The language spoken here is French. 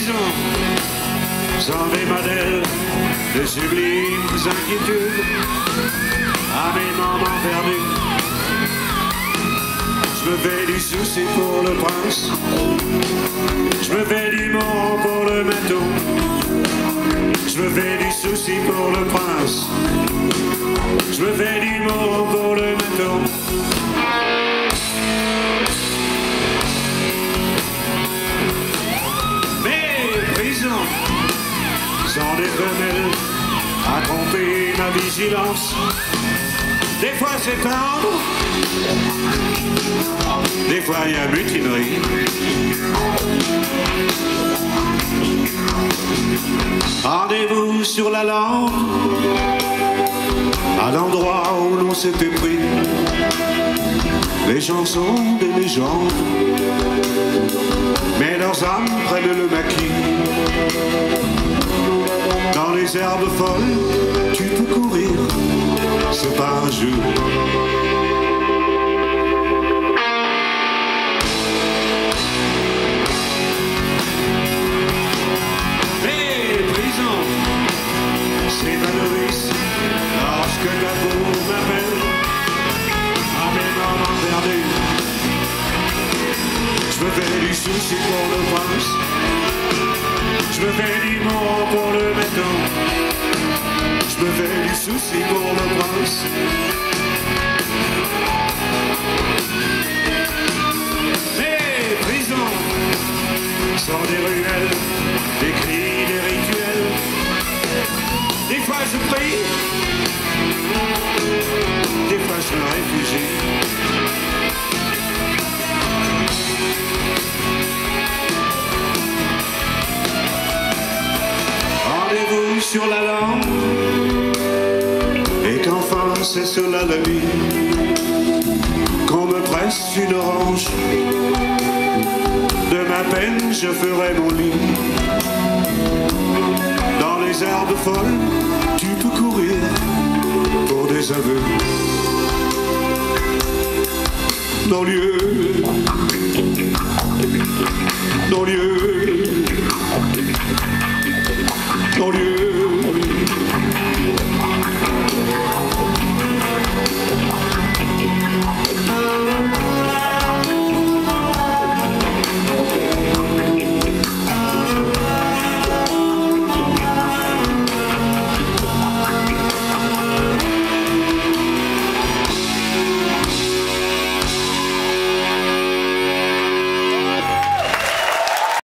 prison, sans des modèles de sublimes inquiétudes, à mes moments perdus, je me fais du souci pour le prince, je me fais du mort pour le matou, je me fais du souci pour le prince, je me fais du mort pour le matou. Sans des femelles à tromper ma vigilance. Des fois c'est tendre, des fois il y a mutinerie. Rendez-vous sur la lampe, à l'endroit où l'on s'était pris. Les gens sont des légendes, mais leurs âmes prennent le maquis. Dans les herbes folles, tu peux courir, c'est pas un jeu. Mais prison, c'est Valoris, lorsque ta peau m'appelle, à mes moments perdus, je me fais du souci pour le prince, je me fais du mort pour le béton, je me fais du souci pour le prince. Les prisons sont des ruelles, des cris, des rituels. Des fois je prie, des fois je me réfugie. Rendez-vous sur la lampe, et qu'enfin c'est cela la vie, qu'on me presse une orange, de ma peine je ferai mon lit. Dans les herbes folles, tu peux courir pour des aveux. Non-lieu, non-lieu, non-lieu.